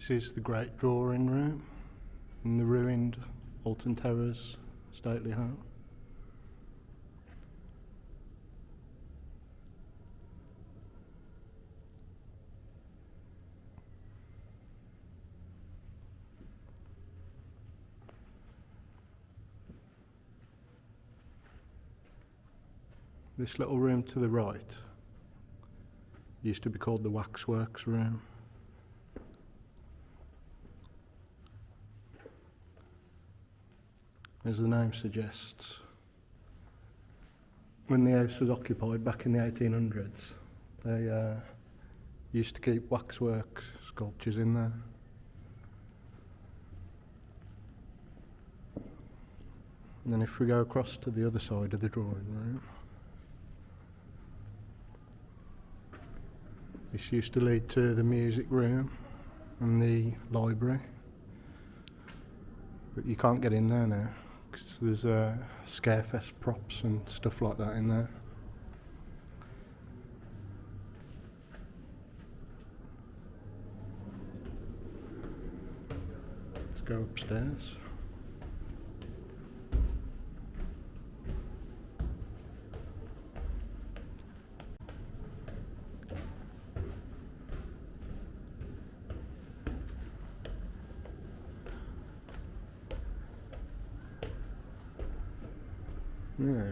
This is the great drawing room in the ruined Alton Towers stately home. This little room to the right used to be called the waxworks room. As the name suggests, when the house was occupied back in the 1800s, they used to keep waxwork sculptures in there. And then if we go across to the other side of the drawing room, this used to lead to the music room and the library, but you can't get in there now because there's Scarefest props and stuff like that in there. Let's go upstairs. Yeah.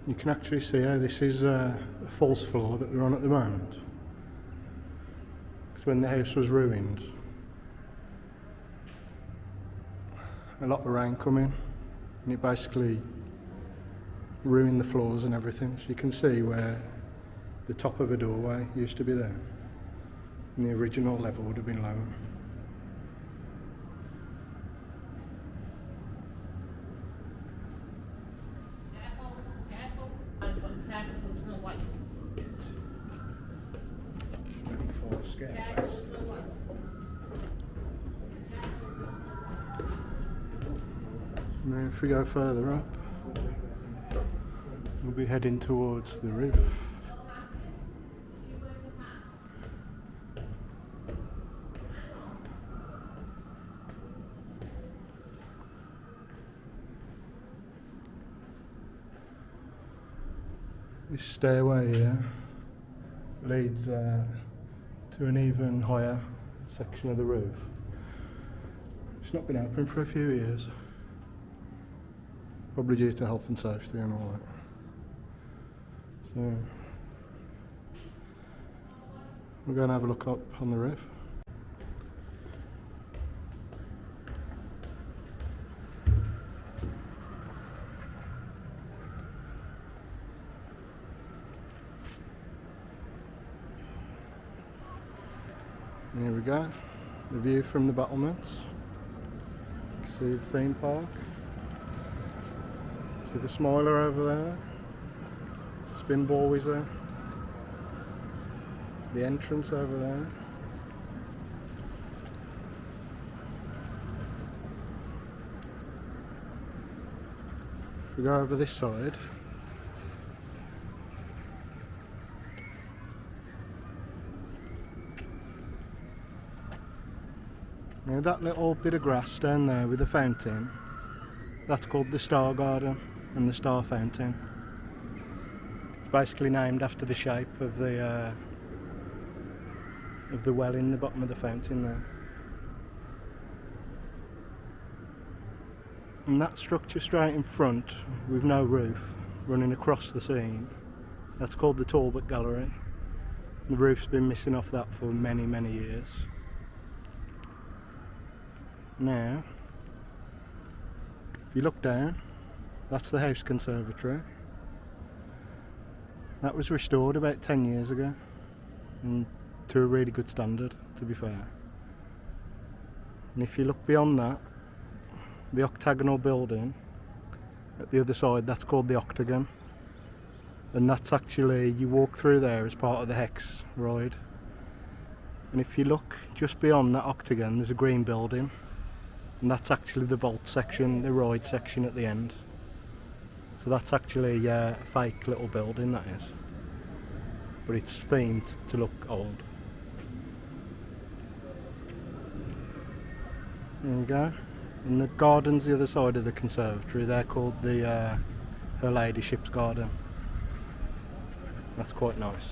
You can actually see how this is a false floor that we're on at the moment. Because when the house was ruined, a lot of rain come in and it basically ruined the floors and everything. So you can see where the top of a doorway used to be there and the original level would have been lower. Now if we go further up, we'll be heading towards the roof. This stairway here leads to an even higher section of the roof. It's not been open for a few years, probably due to health and safety and all that. So we're going to have a look up on the roof. Here we go, the view from the battlements. You can see the theme park. See the Smiler over there, spin ball wizard, the entrance over there. If we go over this side, now that little bit of grass down there with the fountain, that's called the Star Garden and the Star Fountain. It's basically named after the shape of the of the well in the bottom of the fountain there. And that structure straight in front with no roof running across the scene, that's called the Talbot Gallery. The roof's been missing off that for many, many years. Now, if you look down, that's the house conservatory. That was restored about 10 years ago, and to a really good standard, to be fair. And if you look beyond that, the octagonal building at the other side, that's called the Octagon. And that's actually, you walk through there as part of the Hex ride. And if you look just beyond that Octagon, there's a green building. And that's actually the vault section, the ride section at the end. So that's actually a fake little building, that is. But it's themed to look old. There you go. And the gardens the other side of the conservatory, they're called the Her Ladyship's Garden. That's quite nice.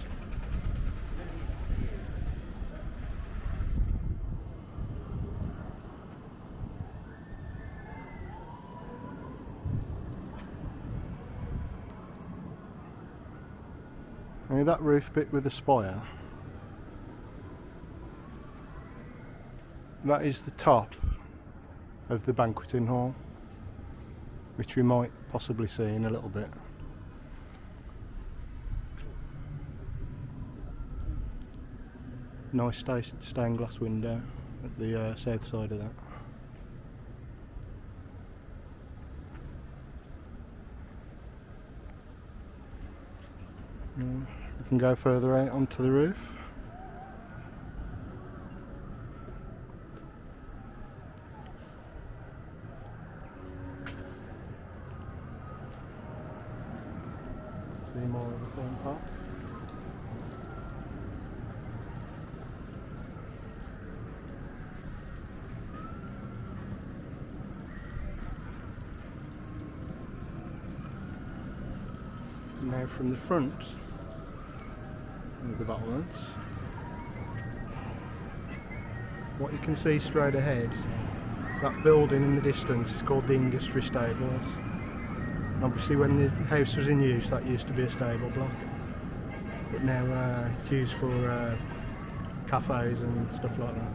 And that roof bit with the spire, that is the top of the banqueting hall, which we might possibly see in a little bit. Nice stained glass window at the south side of that. We can go further out onto the roof. See more of the theme park. Now from the front of the battlements, what you can see straight ahead, that building in the distance is called the Industry Stables. And obviously when the house was in use, that used to be a stable block, but now it's used for cafes and stuff like that.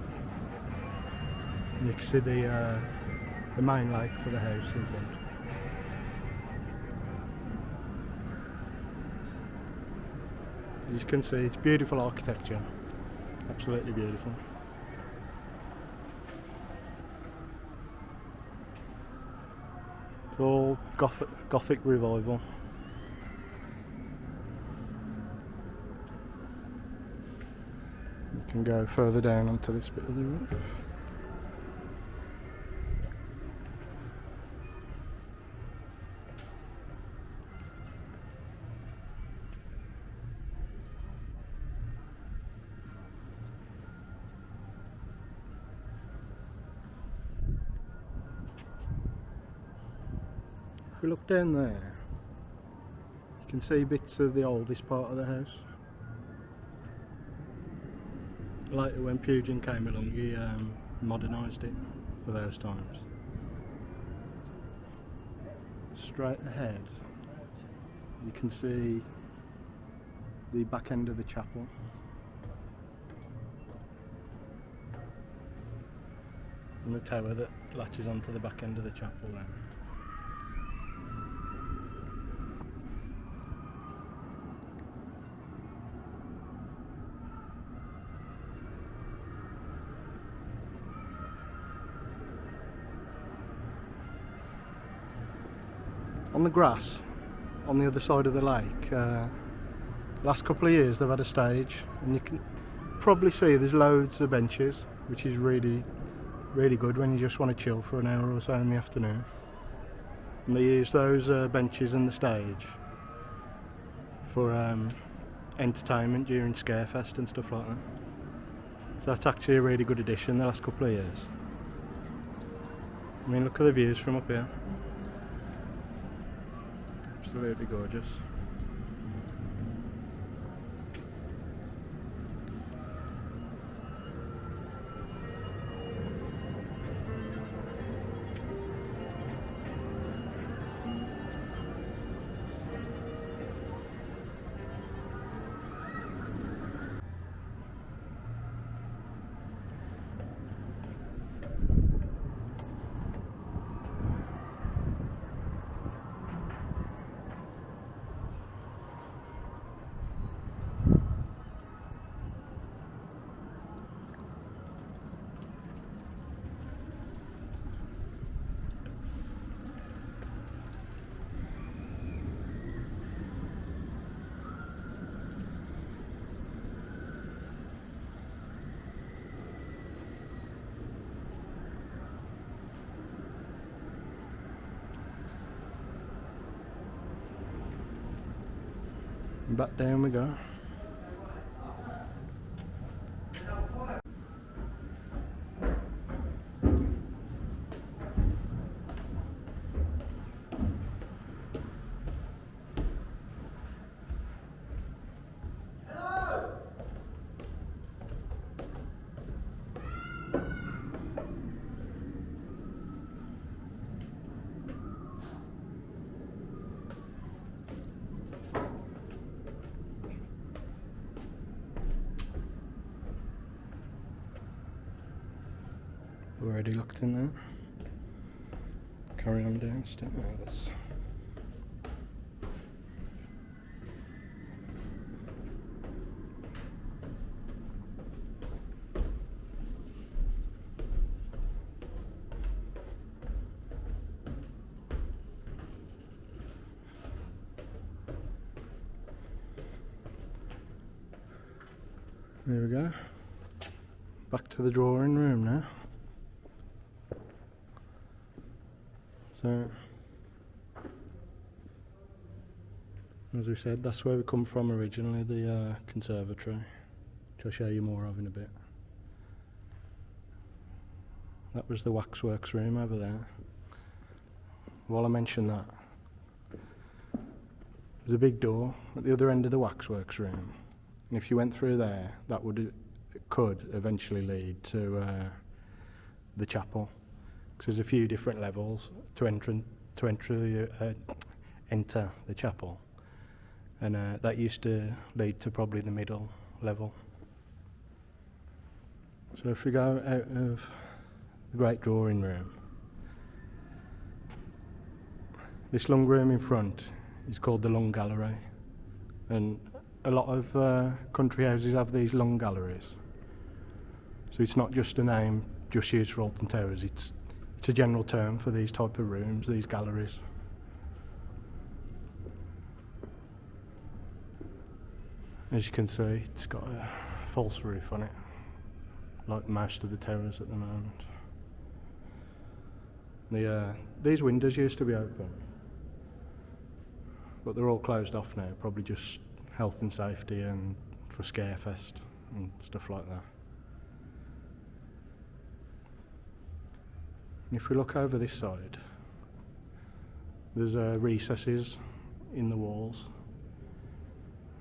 And you can see the main lake for the house in front. As you can see, it's beautiful architecture, absolutely beautiful. It's all Gothic revival. You can go further down onto this bit of the roof. If we look down there, you can see bits of the oldest part of the house. Later when Pugin came along, he modernised it for those times. Straight ahead, you can see the back end of the chapel. And the tower that latches onto the back end of the chapel there. On the grass, on the other side of the lake, last couple of years they've had a stage, and you can probably see there's loads of benches, which is really good when you just want to chill for an hour or so in the afternoon. And they use those benches and the stage for entertainment during Scarefest and stuff like that. So that's actually a really good addition the last couple of years. I mean, look at the views from up here. Absolutely gorgeous. Back down we go. Already looked in there. Carry on downstairs. There we go. Back to the drawing room now. So, as we said, that's where we come from originally, the conservatory, which I'll show you more of in a bit. That was the waxworks room over there. While I mention that, there's a big door at the other end of the waxworks room, and if you went through there, that could eventually lead to the chapel. Because there's a few different levels to enter the chapel, and that used to lead to probably the middle level. So if we go out of the great drawing room, this long room in front is called the long gallery, and a lot of country houses have these long galleries. So it's not just a name just used for Alton Towers, it's a general term for these type of rooms, these galleries. As you can see, it's got a false roof on it, like most of the towers at the moment. These windows used to be open, but they're all closed off now, probably just health and safety and for Scarefest and stuff like that. If we look over this side, there's recesses in the walls,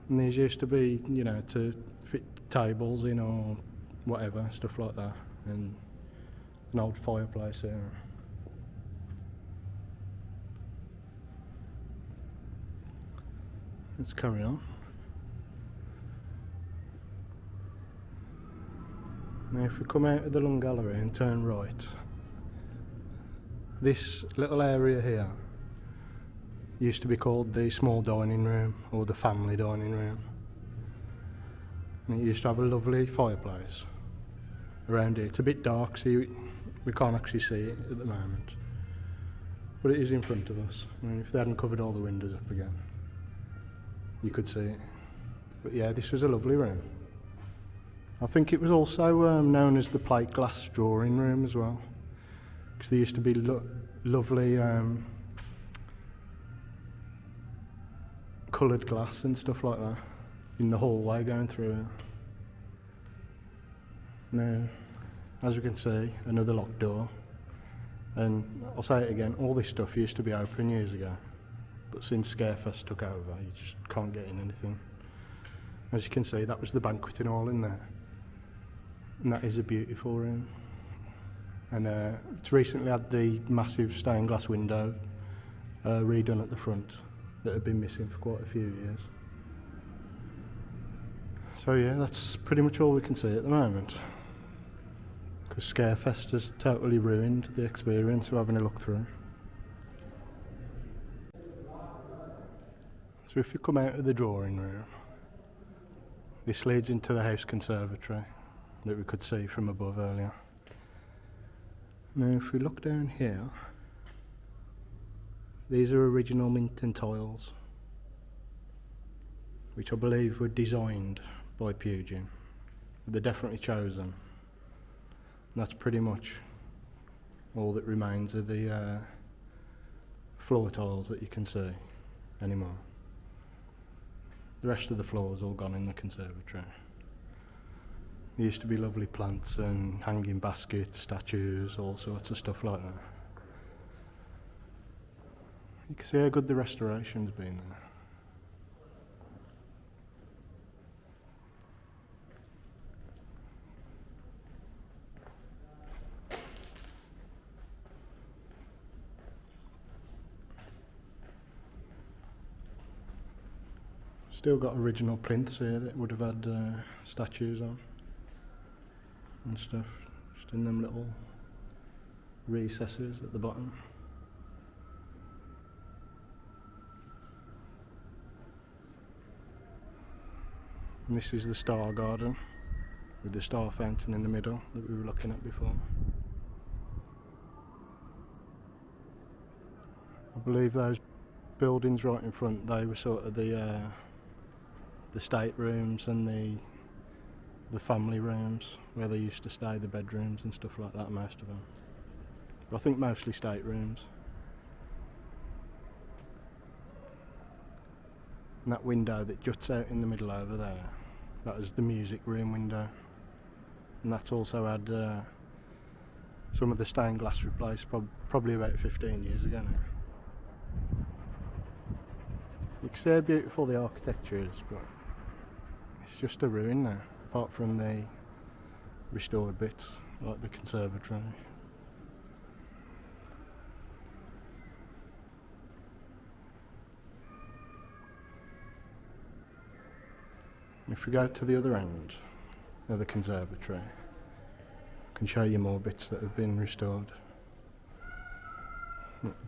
and these used to be, you know, to fit tables in or whatever, stuff like that, and an old fireplace there. Let's carry on. Now if we come out of the long gallery and turn right, this little area here used to be called the small dining room or the family dining room, and it used to have a lovely fireplace around it. It's a bit dark, so we can't actually see it at the moment, but it is in front of us. I mean, if they hadn't covered all the windows up again, you could see it. But yeah, this was a lovely room. I think it was also known as the plate glass drawing room as well, because there used to be lovely coloured glass and stuff like that in the hallway going through it. Now, as we can see, another locked door, and I'll say it again, all this stuff used to be open years ago, but since Scarefest took over, you just can't get in anything. As you can see, that was the banqueting hall in there, and that is a beautiful room. And it's recently had the massive stained glass window redone at the front that had been missing for quite a few years. So yeah, that's pretty much all we can see at the moment, because Scarefest has totally ruined the experience of having a look through. So if you come out of the drawing room, this leads into the house conservatory that we could see from above earlier. Now if we look down here, these are original Minton tiles, which I believe were designed by Pugin. They're definitely chosen. And that's pretty much all that remains of the floor tiles that you can see anymore. The rest of the floor's all gone in the conservatory. There used to be lovely plants and hanging baskets, statues, all sorts of stuff like that. You can see how good the restoration's been there. Still got original plinths here that would have had statues on and stuff, just in them little recesses at the bottom. And this is the star garden with the star fountain in the middle that we were looking at before. I believe those buildings right in front, they were sort of the state rooms and the family rooms where they used to stay, the bedrooms and stuff like that, most of them. But I think mostly state rooms. And that window that juts out in the middle over there, that was the music room window. And that's also had some of the stained glass replaced, probably about 15 years ago now. You can see how beautiful the architecture is, but it's just a ruin now, apart from the restored bits, like the conservatory. If we go to the other end of the conservatory, I can show you more bits that have been restored.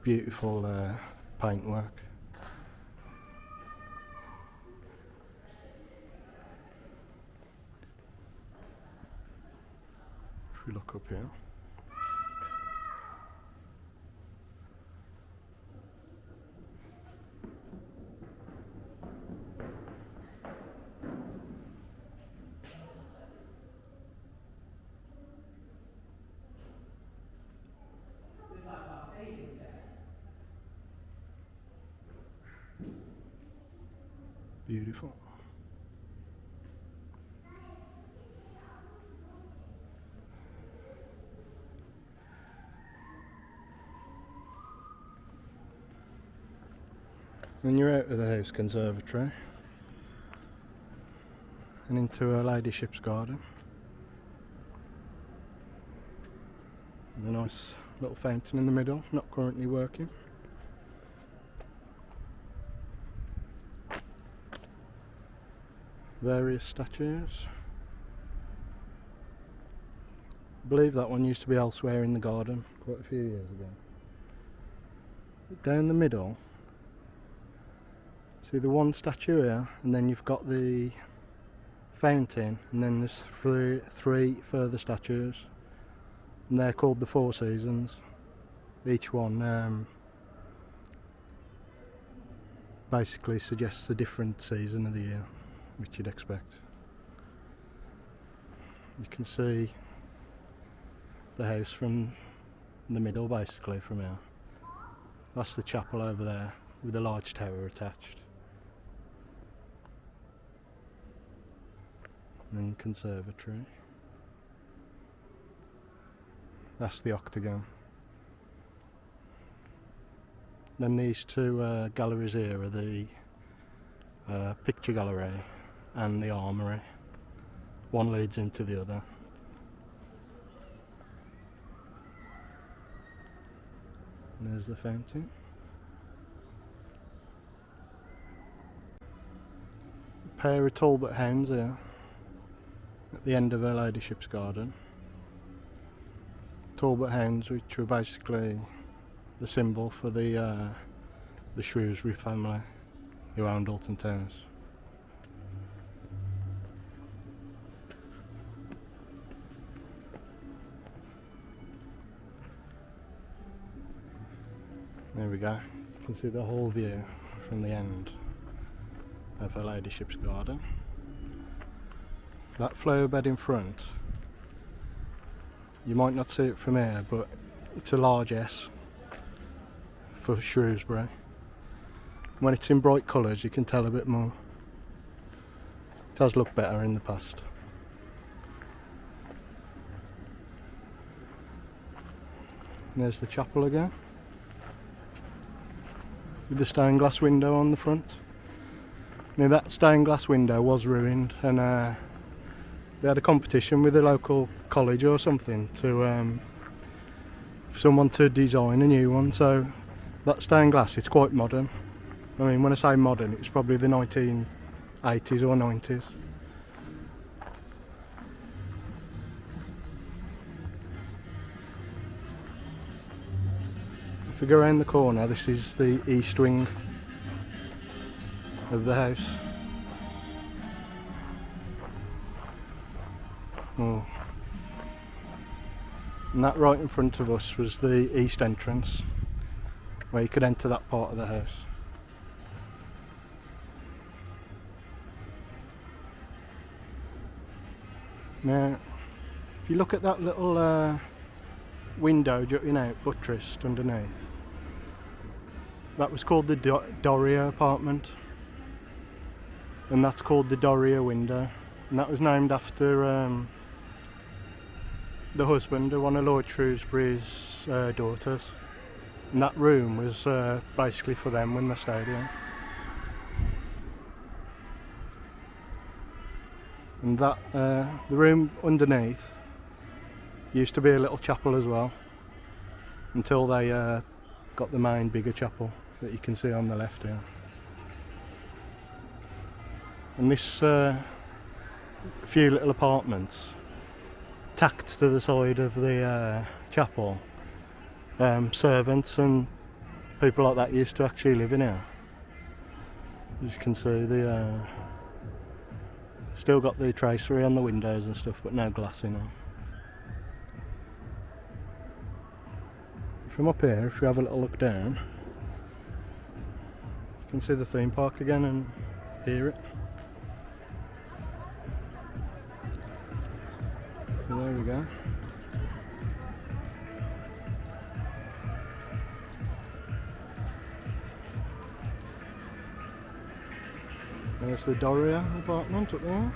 Beautiful paintwork. If we look up here, beautiful. Then you're out of the house conservatory and into her ladyship's garden. And a nice little fountain in the middle, not currently working. Various statues. I believe that one used to be elsewhere in the garden quite a few years ago. But down the middle, see the one statue here, and then you've got the fountain, and then there's three further statues, and they're called the Four Seasons. Each one basically suggests a different season of the year, which you'd expect. You can see the house from the middle, basically, from here. That's the chapel over there with a large tower attached. And then conservatory. That's the octagon. Then these two galleries here are the picture gallery and the armoury. One leads into the other. And there's the fountain. A pair of Talbot hounds here at the end of her ladyship's garden. Talbot hounds, which were basically the symbol for the Shrewsbury family who owned Alton Towers. There we go. You can see the whole view from the end of her ladyship's garden. That flower bed in front, you might not see it from here, but it's a large S for Shrewsbury. When it's in bright colours you can tell a bit more. It has looked better in the past. And there's the chapel again, with the stained glass window on the front. Now that stained glass window was ruined, and they had a competition with a local college or something to for someone to design a new one. So that stained glass, it's quite modern. I mean, when I say modern, it's probably the 1980s or 90s. If we go around the corner, this is the east wing of the house. Oh. And that right in front of us was the east entrance, where you could enter that part of the house. Now, if you look at that little window jutting out, buttressed underneath, that was called the Doria apartment, and that's called the Doria window, and that was named after the husband of one of Lord Shrewsbury's daughters, and that room was basically for them when they stayed here. And that the room underneath used to be a little chapel as well, until they got the main bigger chapel that you can see on the left here. And this few little apartments tacked to the side of the chapel, servants and people like that used to actually live in here. As you can see, the still got the tracery on the windows and stuff, but no glass in them. From up here, if you have a little look down, you can see the theme park again and hear it. So there we go. There's the Doria apartment up there.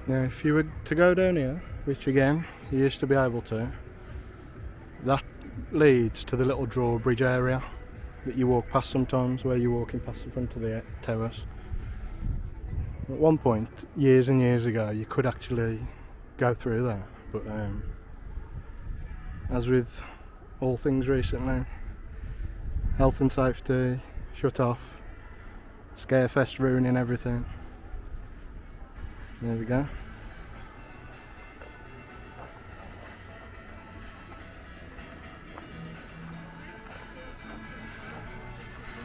Now if you were to go down here, which again you used to be able to, that leads to the little drawbridge area that you walk past sometimes, where you're walking past the front of the towers. At one point, years and years ago, you could actually go through there, but as with all things recently, health and safety shut off, Scarefest ruining everything. There we go.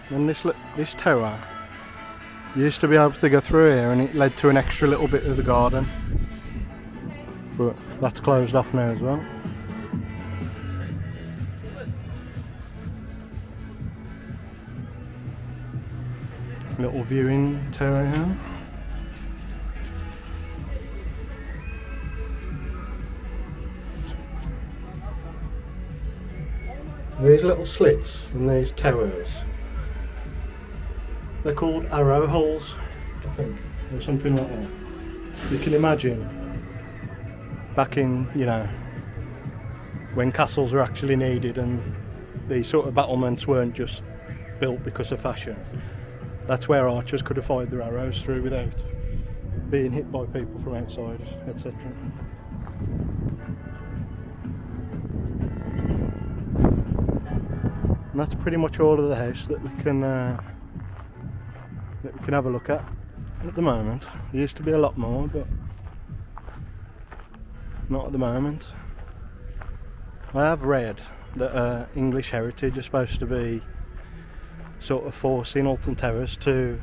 And this tower, you used to be able to go through here, and it led to an extra little bit of the garden, but that's closed off now as well. Little viewing tower here. These little slits in these towers, they're called arrow holes, I think, or something like that. You can imagine back in, you know, when castles were actually needed and these sort of battlements weren't just built because of fashion. That's where archers could have fired their arrows through without being hit by people from outside, etc. And that's pretty much all of the house that we can have a look at the moment. There used to be a lot more, but not at the moment. I have read that English heritage is supposed to be sort of forcing Alton Towers to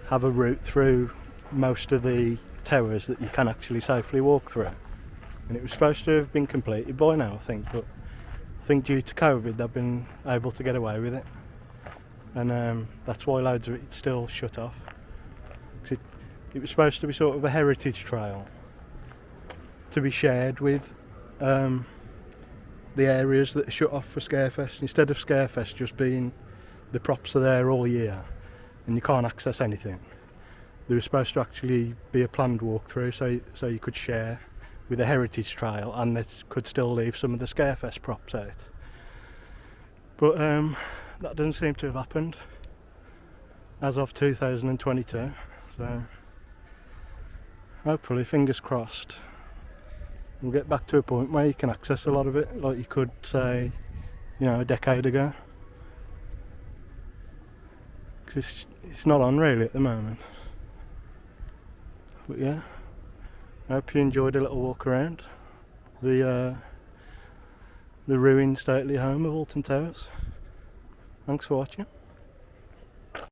have a route through most of the towers that you can actually safely walk through. And it was supposed to have been completed by now, I think, but I think due to COVID they've been able to get away with it. And that's why loads of it's still shut off. 'Cause It was supposed to be sort of a heritage trail to be shared with the areas that are shut off for Scarefest. Instead of Scarefest just being the props are there all year and you can't access anything, there was supposed to actually be a planned walkthrough so you could share with a heritage trail and they could still leave some of the Scarefest props out. But that doesn't seem to have happened as of 2022, so hopefully, fingers crossed, we'll get back to a point where you can access a lot of it like you could, say, you know, a decade ago, because it's not on really at the moment. But yeah, I hope you enjoyed a little walk around the ruined stately home of Alton Towers. Thanks for watching.